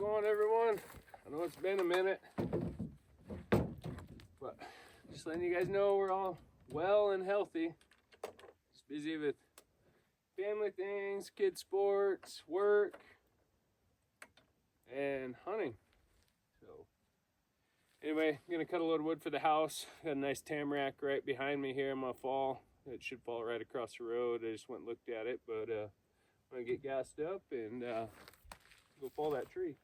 on, everyone? I know it's been a minute, but just letting you guys know we're all well and healthy. Just busy with family things, kid sports, work, and hunting. So anyway, I'm gonna cut a load of wood for the house. Got a nice tamarack right behind me here. I'm gonna fall. It should fall right across the road. I just went and looked at it, but I'm gonna get gassed up and go fall that tree.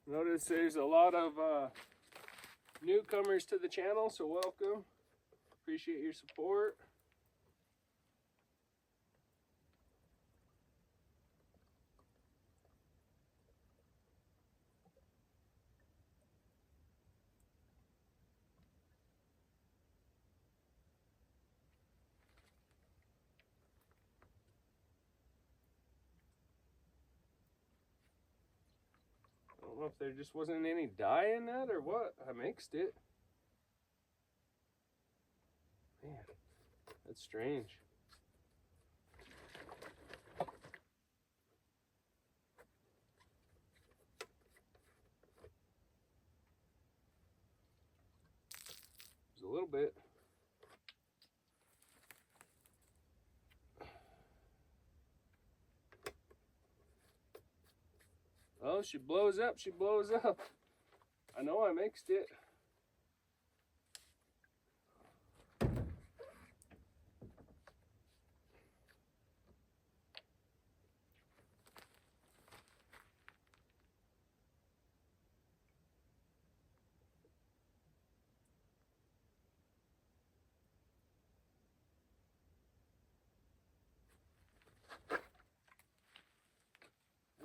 Notice there's a lot of newcomers to the channel, so welcome. Appreciate your support. I don't know if there just wasn't any dye in that or what. I mixed it. Man, that's strange. There's a little bit. Oh, she blows up, she blows up. I know I mixed it.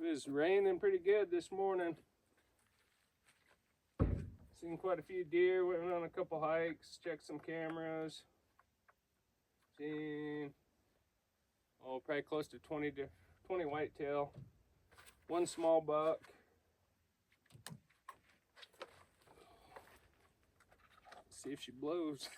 It was raining pretty good this morning. Seen quite a few deer, went on a couple hikes, checked some cameras. Seen, probably close to 20 whitetail. One small buck. Let's see if she blows.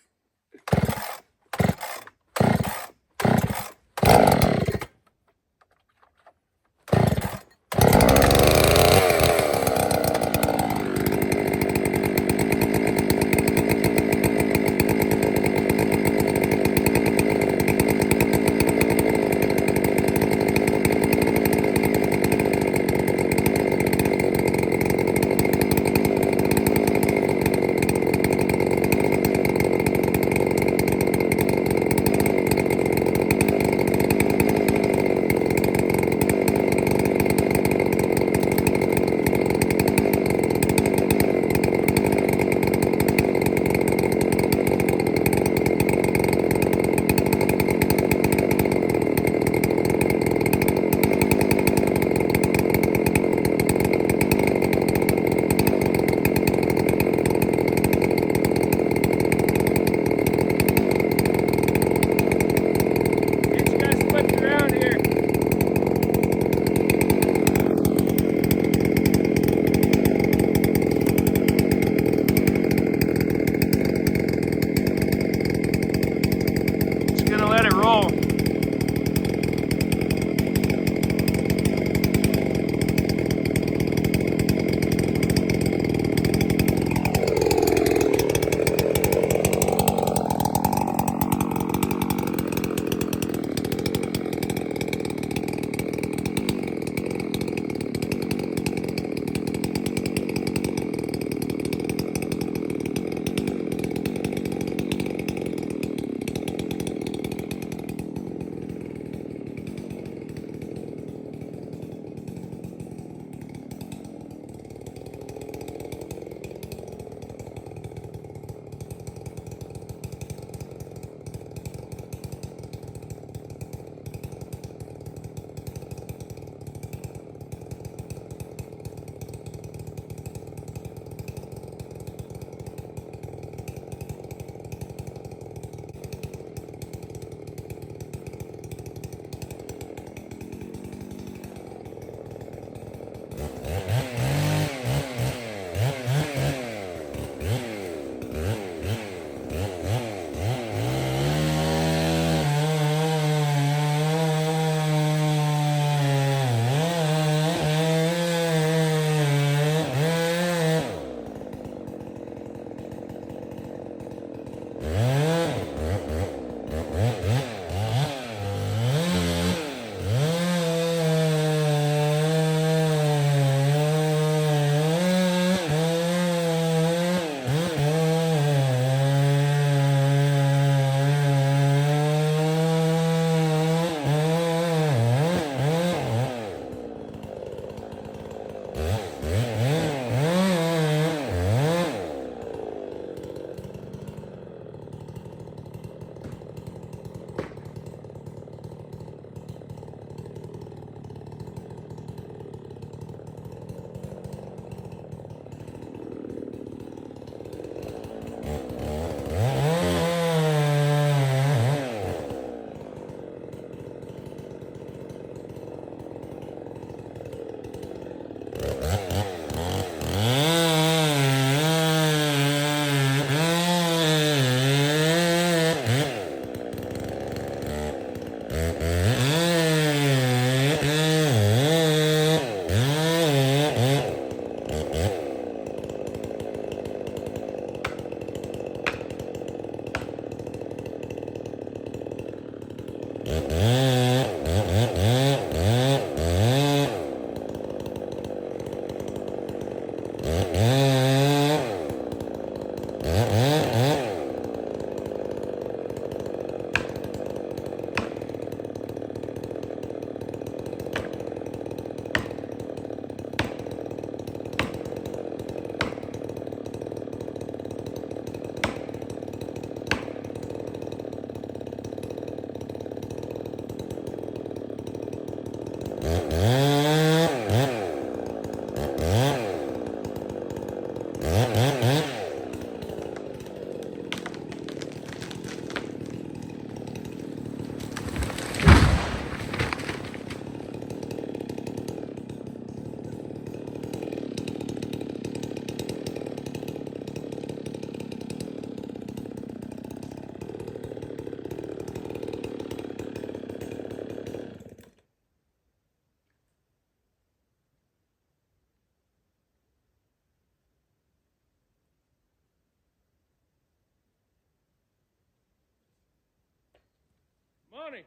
Money.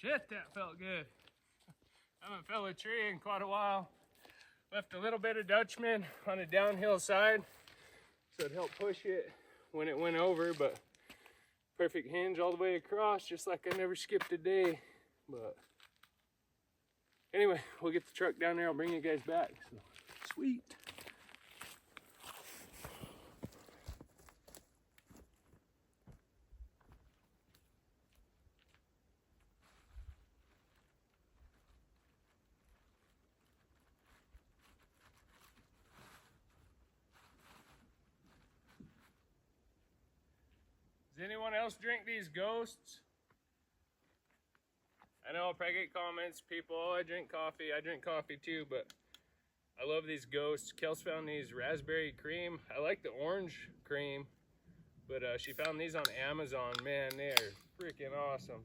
Shit, that felt good. I haven't felled a tree in quite a while. Left a little bit of Dutchman on a downhill side, so it helped push it when it went over, but perfect hinge all the way across, just like I never skipped a day. But anyway, we'll get the truck down there. I'll bring you guys back. So, sweet. Does anyone else drink these ghosts? I know I'll probably get comments, people, oh, I drink coffee too, but I love these ghosts. Kels found these raspberry cream. I like the orange cream, but she found these on Amazon. Man, they are freaking awesome.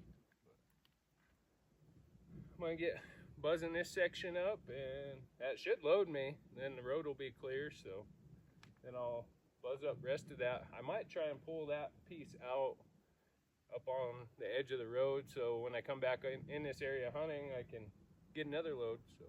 I'm gonna get buzzing this section up, and that should load me. Then the road will be clear, so then I'll buzz up rest of that. I might try and pull that piece out up on the edge of the road, so when I come back in this area hunting, I can get another load. So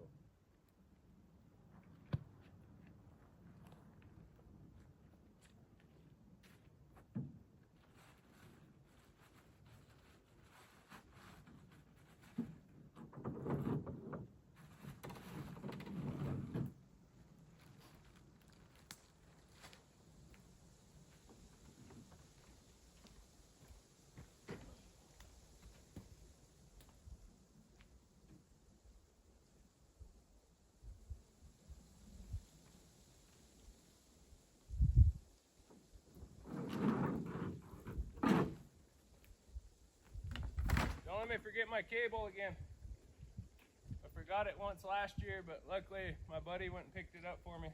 let me forget my cable again. I forgot it once last year, but luckily my buddy went and picked it up for me.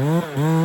Mm-hmm.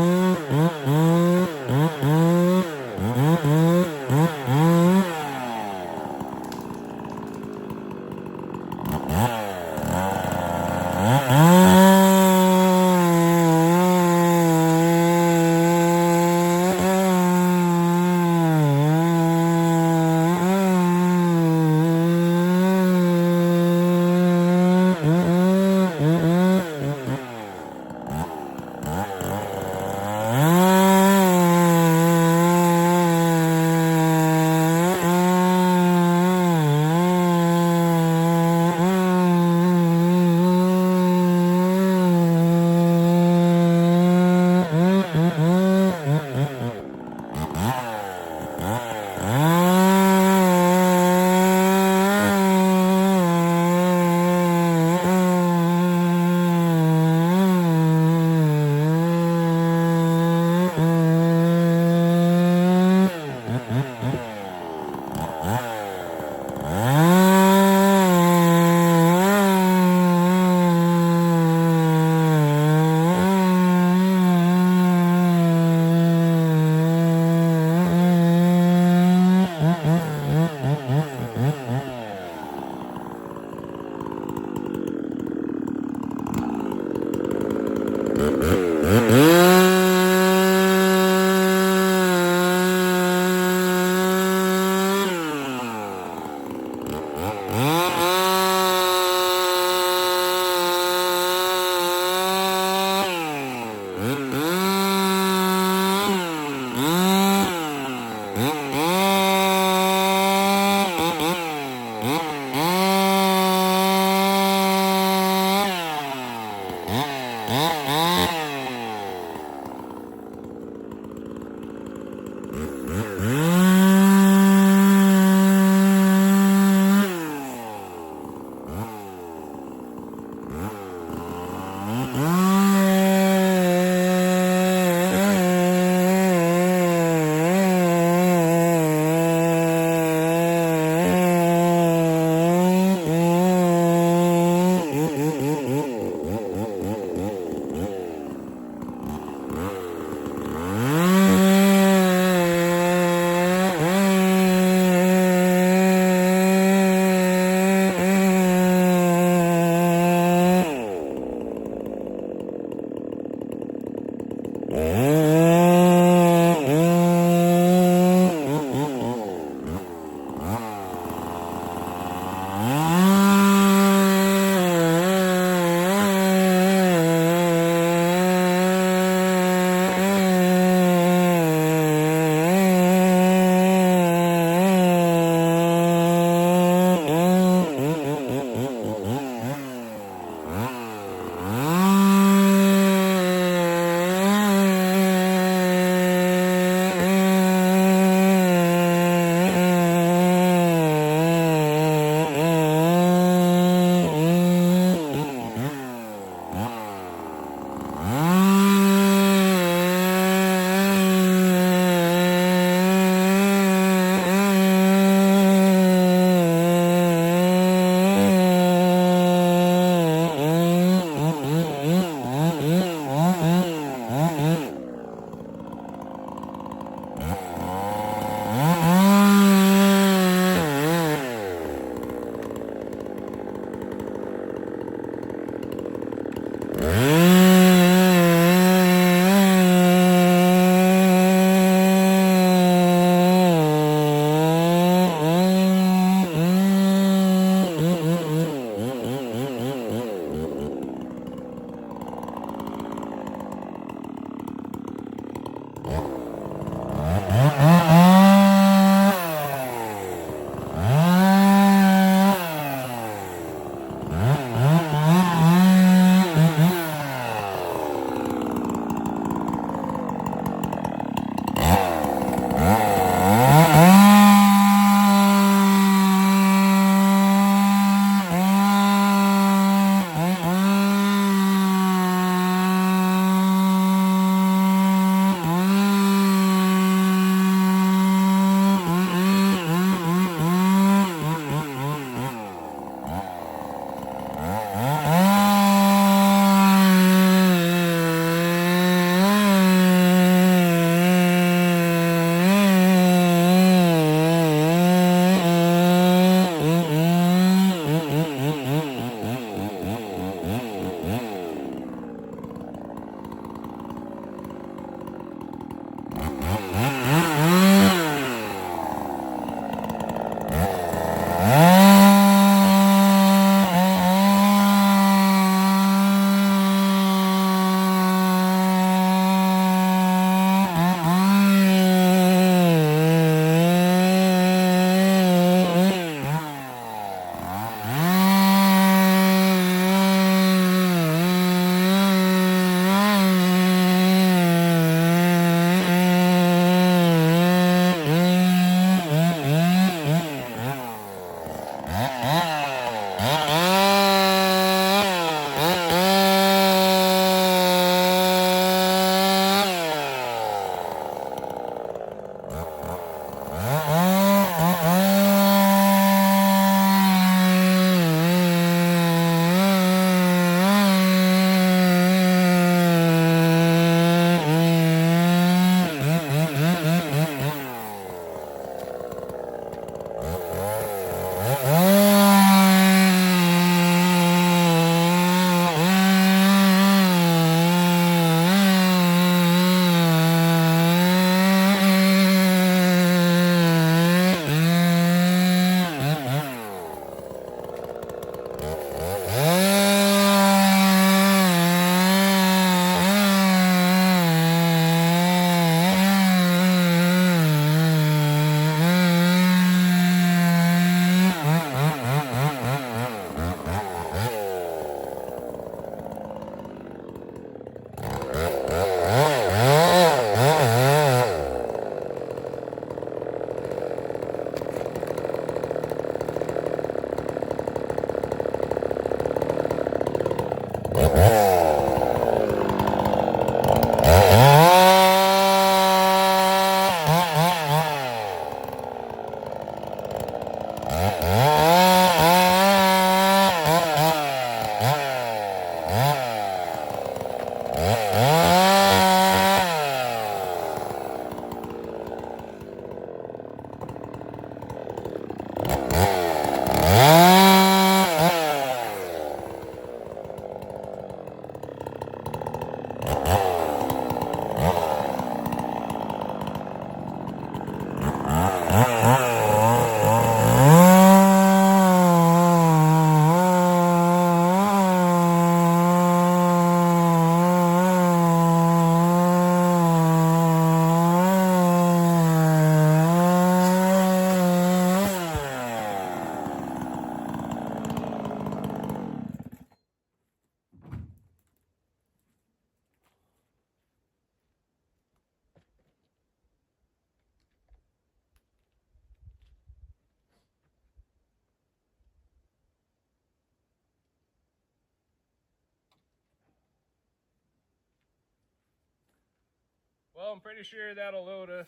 Well, I'm pretty sure that'll load us.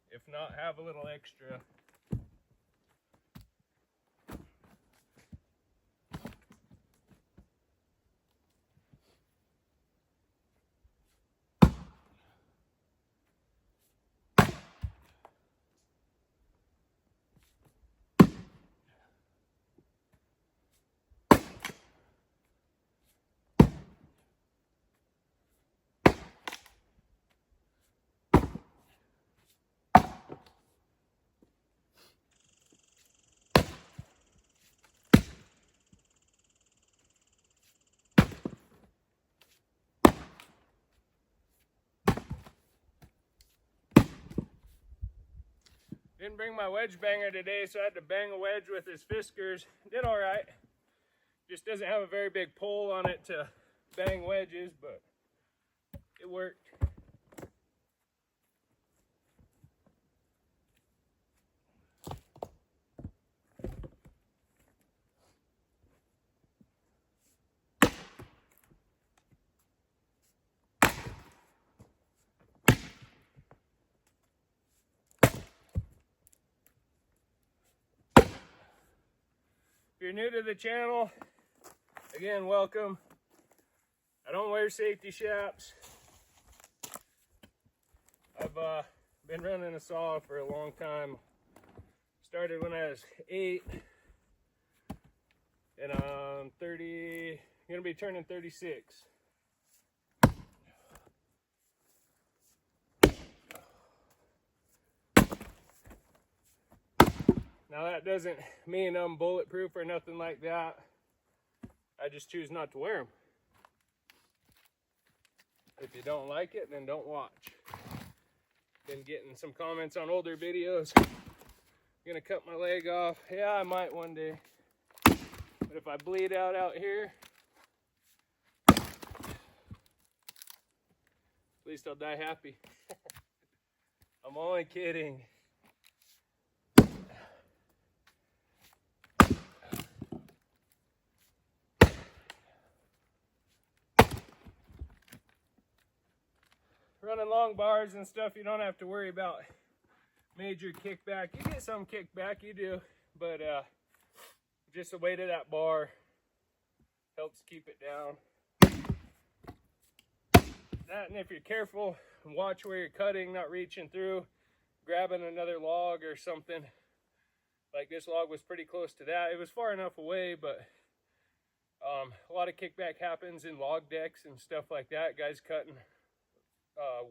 If not, have a little extra. Didn't bring my wedge banger today, so I had to bang a wedge with his Fiskars. Did all right. Just doesn't have a very big pole on it to bang wedges, but it worked. If you're new to the channel, again, welcome. I don't wear safety straps. I've been running a saw for a long time. Started when I was 8, and I'm 30, gonna be turning 36. Now that doesn't mean I'm bulletproof or nothing like that. I just choose not to wear them. If you don't like it, then don't watch. Been getting some comments on older videos. Gonna cut my leg off. Yeah, I might one day. But if I bleed out here, at least I'll die happy. I'm only kidding. Running long bars and stuff, you don't have to worry about major kickback. You get some kickback, you do, but just the weight of that bar helps keep it down. That, and if you're careful and watch where you're cutting, not reaching through, grabbing another log or something. Like this log was pretty close to that. It was far enough away, but a lot of kickback happens in log decks and stuff like that. Guys cutting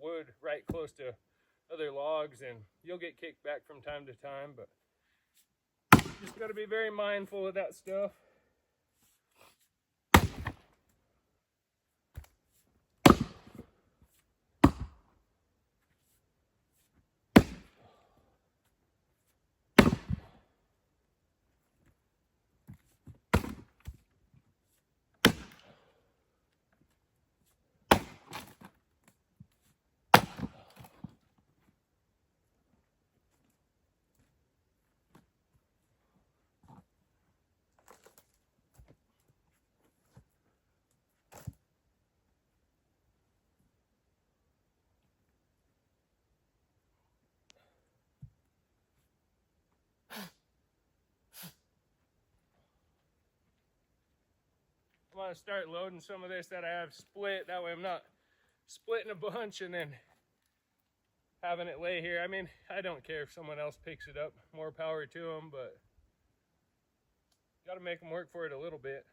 wood right close to other logs, and you'll get kicked back from time to time, but just got to be very mindful of that stuff. I'm going to start loading some of this that I have split. That way I'm not splitting a bunch and then having it lay here. I mean, I don't care if someone else picks it up. More power to them, but got to make them work for it a little bit.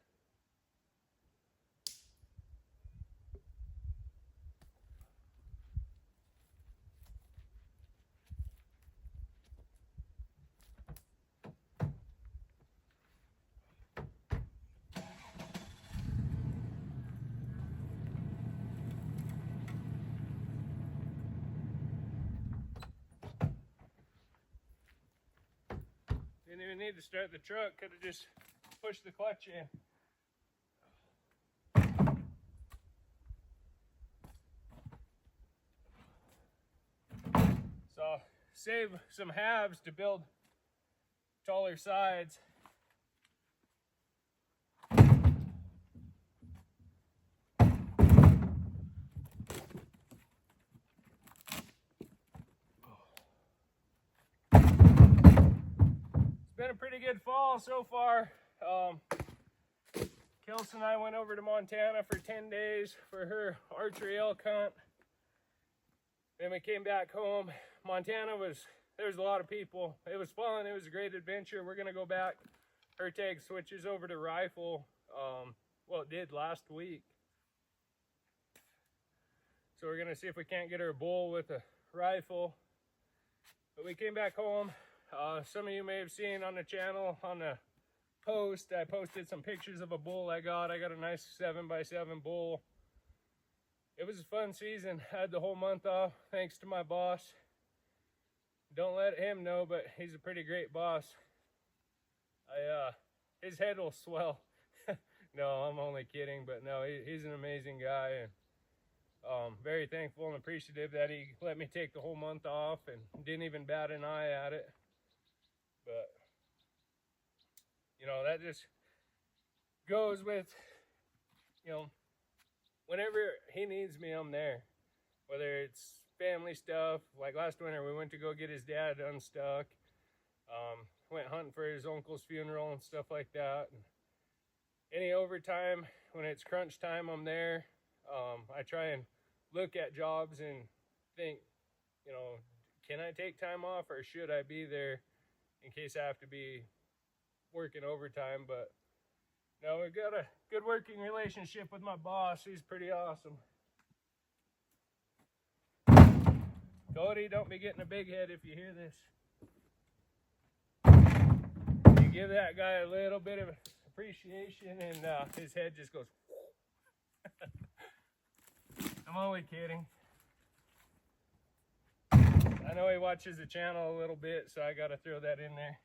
Didn't even need to start the truck, could have just pushed the clutch in. So save some halves to build taller sides. pretty good fall so far. Kelsey and I went over to Montana for 10 days for her archery elk hunt. Then we came back home. Montana there was a lot of people. It was fun. It was a great adventure. We're gonna go back. Her tag switches over to rifle. Well, it did last week. So we're gonna see if we can't get her a bull with a rifle. But we came back home. Some of you may have seen on the channel, on the post, I posted some pictures of a bull I got. I got a nice 7x7 bull. It was a fun season. I had the whole month off, thanks to my boss. Don't let him know, but he's a pretty great boss. His head will swell. No, I'm only kidding, but no, he's an amazing guy, and very thankful and appreciative that he let me take the whole month off and didn't even bat an eye at it. But you know, that just goes with, you know, whenever he needs me, I'm there. Whether it's family stuff, like last winter we went to go get his dad unstuck. Went hunting for his uncle's funeral and stuff like that. And any overtime, when it's crunch time, I'm there. I try and look at jobs and think, you know, can I take time off or should I be there in case I have to be working overtime? But no, we've got a good working relationship with my boss. He's pretty awesome. Cody, don't be getting a big head if you hear this. You give that guy a little bit of appreciation and his head just goes. I'm only kidding. I know he watches the channel a little bit, so I got to throw that in there.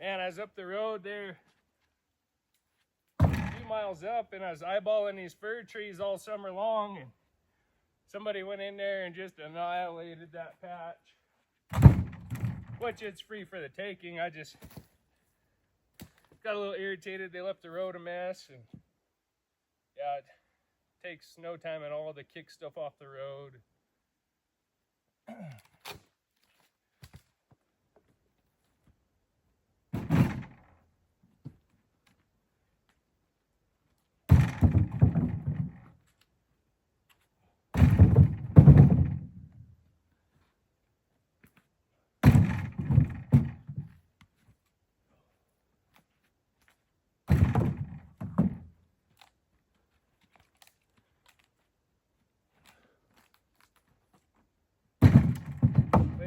Man, I was up the road there a few miles up, and I was eyeballing these fir trees all summer long, and somebody went in there and just annihilated that patch, which it's free for the taking. I just got a little irritated. They left the road a mess, and yeah, it takes no time at all to kick stuff off the road.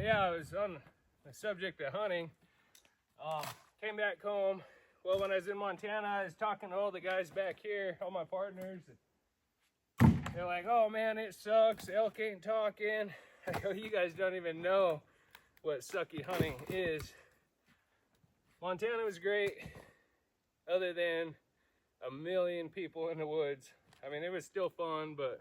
Yeah, I was on the subject of hunting. Came back home. Well, when I was in Montana, I was talking to all the guys back here, all my partners. They're like, oh man, it sucks. Elk ain't talking. I go, you guys don't even know what sucky hunting is. Montana was great, other than a million people in the woods. I mean, it was still fun, but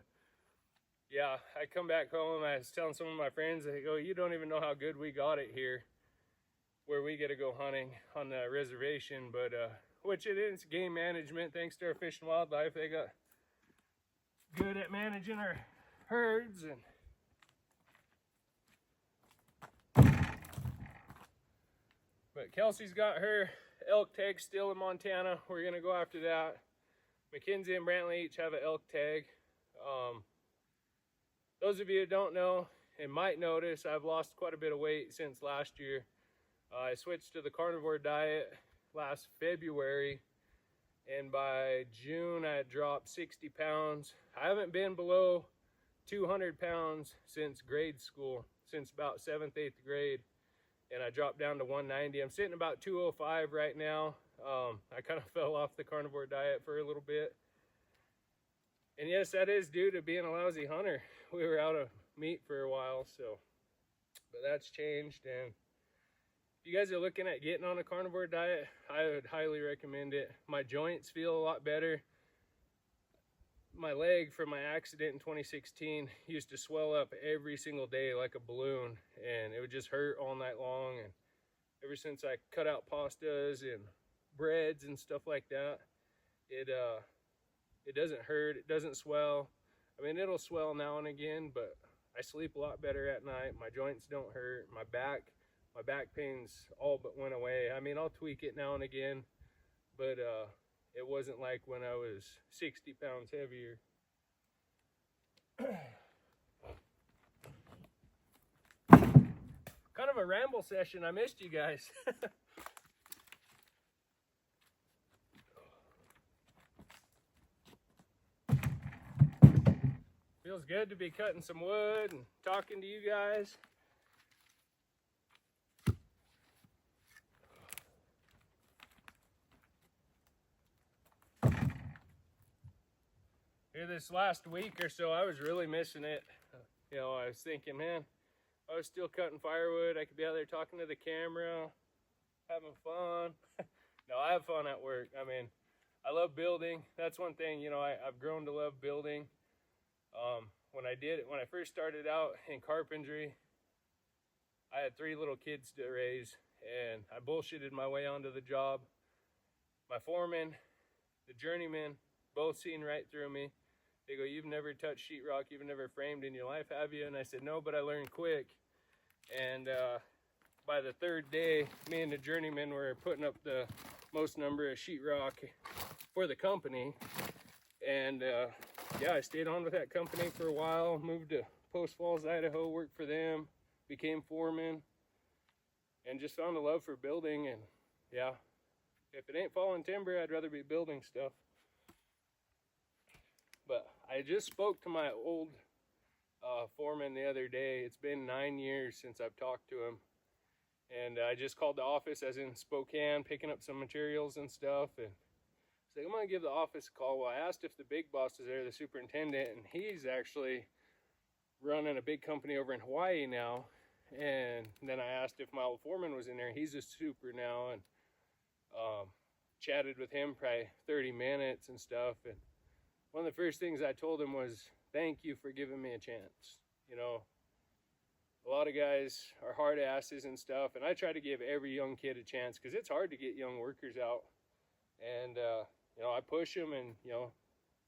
yeah, I come back home, I was telling some of my friends, they go, you don't even know how good we got it here, where we get to go hunting on the reservation, but, which it is game management, thanks to our Fish and Wildlife. They got good at managing our herds, and but Kelsey's got her elk tag still in Montana. We're gonna go after that. Mackenzie and Brantley each have an elk tag. Those of you who don't know and might notice, I've lost quite a bit of weight since last year. I switched to the carnivore diet last February, and by June I had dropped 60 pounds. I haven't been below 200 pounds since grade school, since about 7th, 8th grade, and I dropped down to 190. I'm sitting about 205 right now. I kind of fell off the carnivore diet for a little bit. And yes, that is due to being a lousy hunter. We were out of meat for a while, so, but that's changed. And if you guys are looking at getting on a carnivore diet, I would highly recommend it. My joints feel a lot better. My leg from my accident in 2016 used to swell up every single day like a balloon, and it would just hurt all night long. And ever since I cut out pastas and breads and stuff like that, It doesn't hurt, it doesn't swell. I mean, it'll swell now and again, but I sleep a lot better at night. My joints don't hurt. My back pains all but went away. I mean, I'll tweak it now and again, but it wasn't like when I was 60 pounds heavier. Kind of a ramble session. I missed you guys. Feels good to be cutting some wood and talking to you guys. Here this last week or so, I was really missing it. You know, I was thinking, man, I was still cutting firewood. I could be out there talking to the camera, having fun. No, I have fun at work. I mean, I love building. That's one thing, you know, I've grown to love building. When I first started out in carpentry, I had 3 little kids to raise, and I bullshitted my way onto the job. My foreman, the journeyman, both seen right through me. They go, "You've never touched sheetrock, you've never framed in your life, have you?" And I said, "No, but I learned quick." And by the 3rd day, me and the journeyman were putting up the most number of sheetrock for the company. And yeah, I stayed on with that company for a while, moved to Post Falls, Idaho, worked for them, became foreman, and just found a love for building. And yeah, if it ain't falling timber, I'd rather be building stuff. But I just spoke to my old foreman the other day. It's been 9 years since I've talked to him. And I just called the office, as in Spokane, picking up some materials and stuff. And I said, I'm going to give the office a call. Well, I asked if the big boss is there, the superintendent, and he's actually running a big company over in Hawaii now. And then I asked if my old foreman was in there. He's a super now, and chatted with him probably 30 minutes and stuff. And one of the first things I told him was, thank you for giving me a chance. You know, a lot of guys are hard asses and stuff, and I try to give every young kid a chance because it's hard to get young workers out. And, you know, I push them and, you know,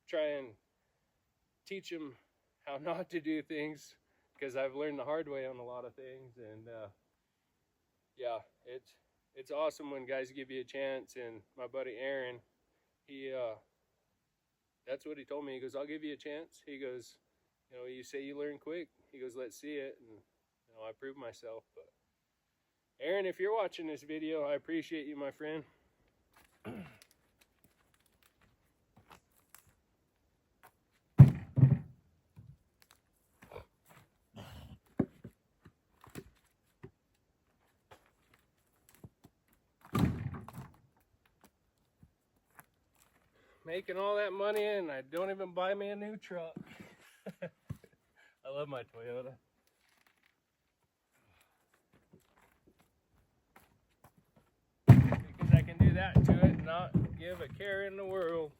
try and teach them how not to do things because I've learned the hard way on a lot of things. And, yeah, it's awesome when guys give you a chance. And my buddy Aaron, he, that's what he told me. He goes, I'll give you a chance. He goes, you know, you say you learn quick. He goes, let's see it. And, you know, I proved myself. But Aaron, if you're watching this video, I appreciate you, my friend. Making all that money and I don't even buy me a new truck. I love my Toyota. Because I can do that to it and not give a care in the world.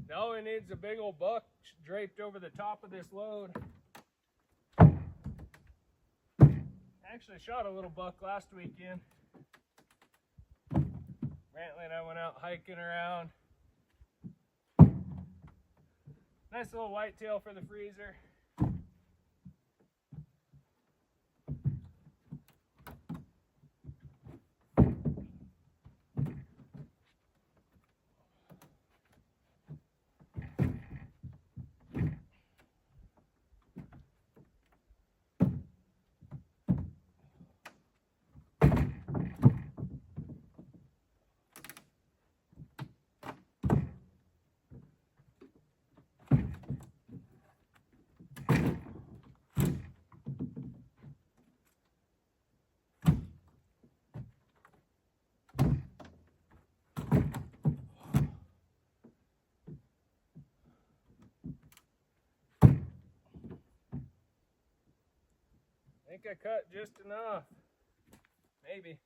Now he needs a big old buck draped over the top of this load. Actually shot a little buck last weekend. Brantley and I went out hiking around. Nice little whitetail for the freezer. I think I cut just enough. Maybe.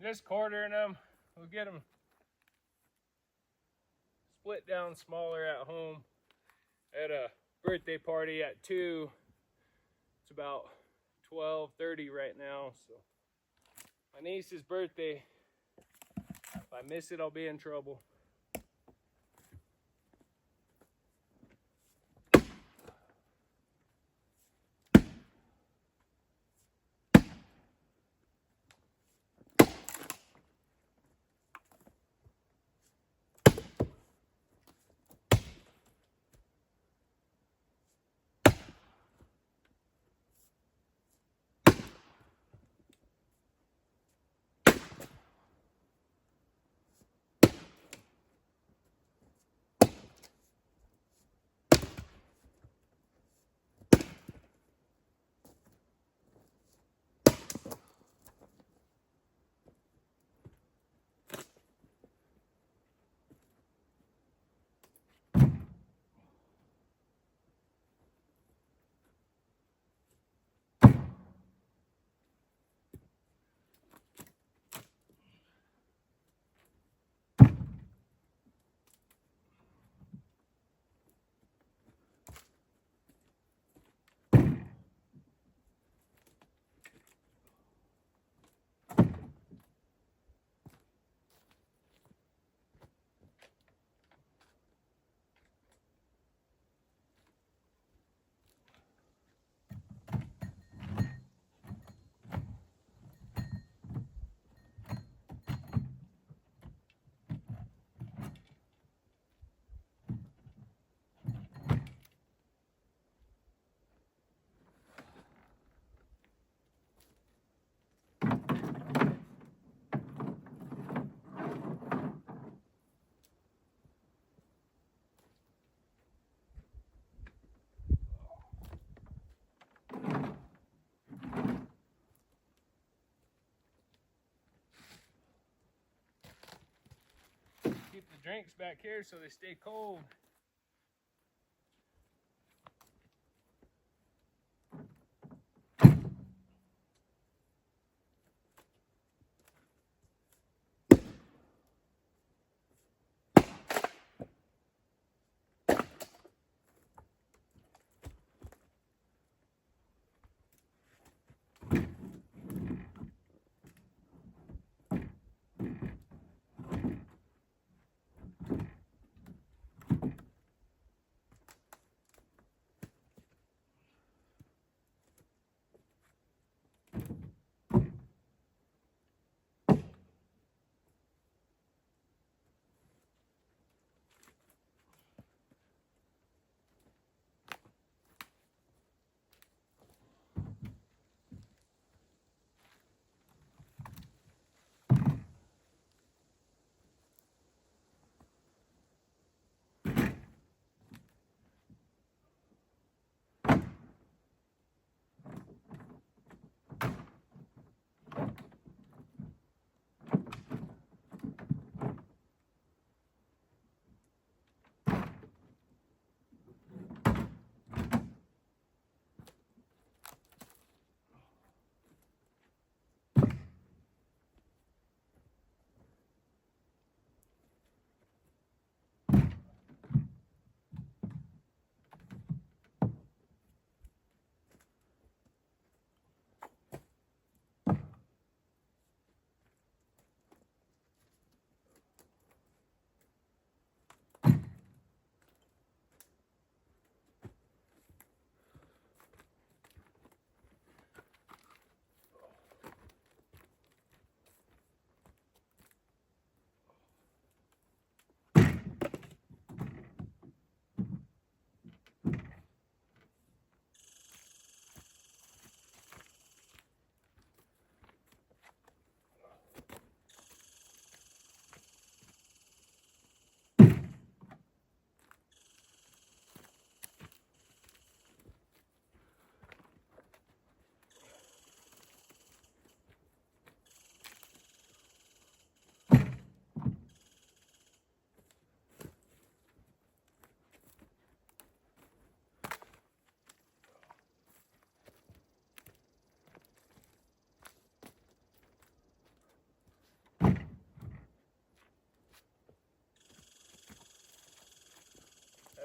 Just quartering them. We'll get them split down smaller at home. At a birthday party at 2. It's about 12:30 right now, so my niece's birthday. If I miss it, I'll be in trouble. Keep the drinks back here so they stay cold.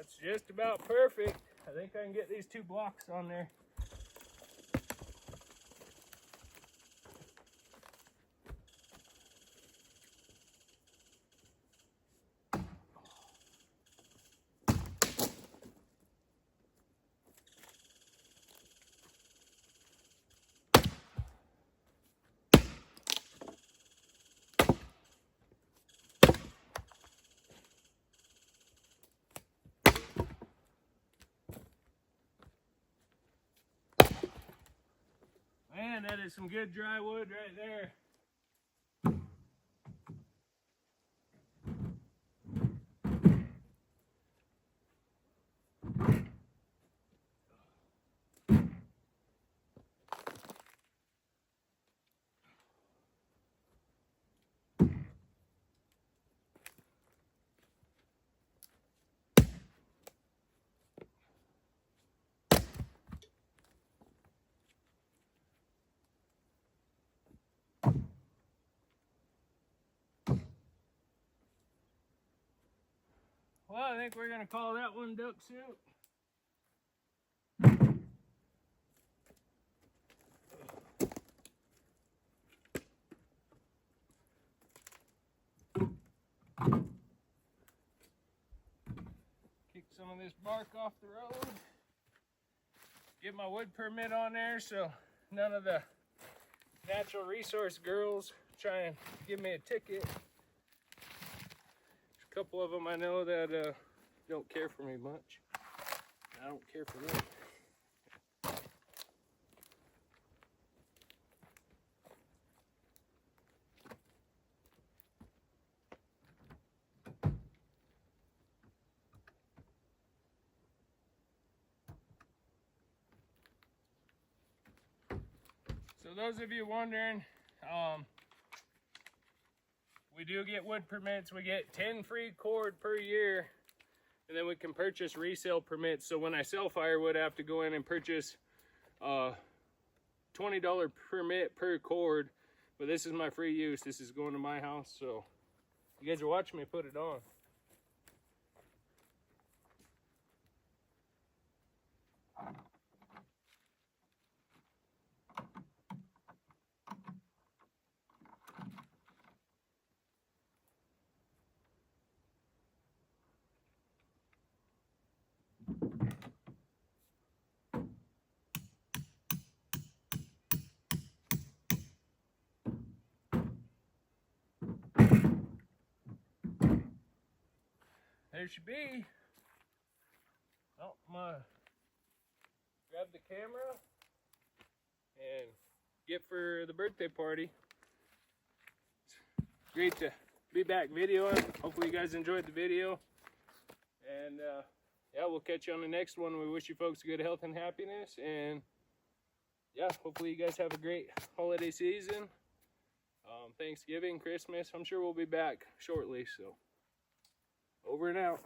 That's just about perfect. I think I can get these 2 blocks on there. Man, that is some good dry wood right there. Well, I think we're going to call that one duck soup. Kick some of this bark off the road. Get my wood permit on there so none of the natural resource girls try and give me a ticket. A couple of them I know that don't care for me much. I don't care for them. So those of you wondering, we do get wood permits. We get 10 free cord per year, and then we can purchase resale permits. So when I sell firewood, I have to go in and purchase $20 permit per cord. But this is my free use. This is going to my house, so you guys are watching me put it on. There she be. Oh, I'm gonna grab the camera and get for the birthday party. It's great to be back videoing. Hopefully you guys enjoyed the video. And yeah, we'll catch you on the next one. We wish you folks good health and happiness. And yeah, hopefully you guys have a great holiday season. Thanksgiving, Christmas. I'm sure we'll be back shortly. So over and out.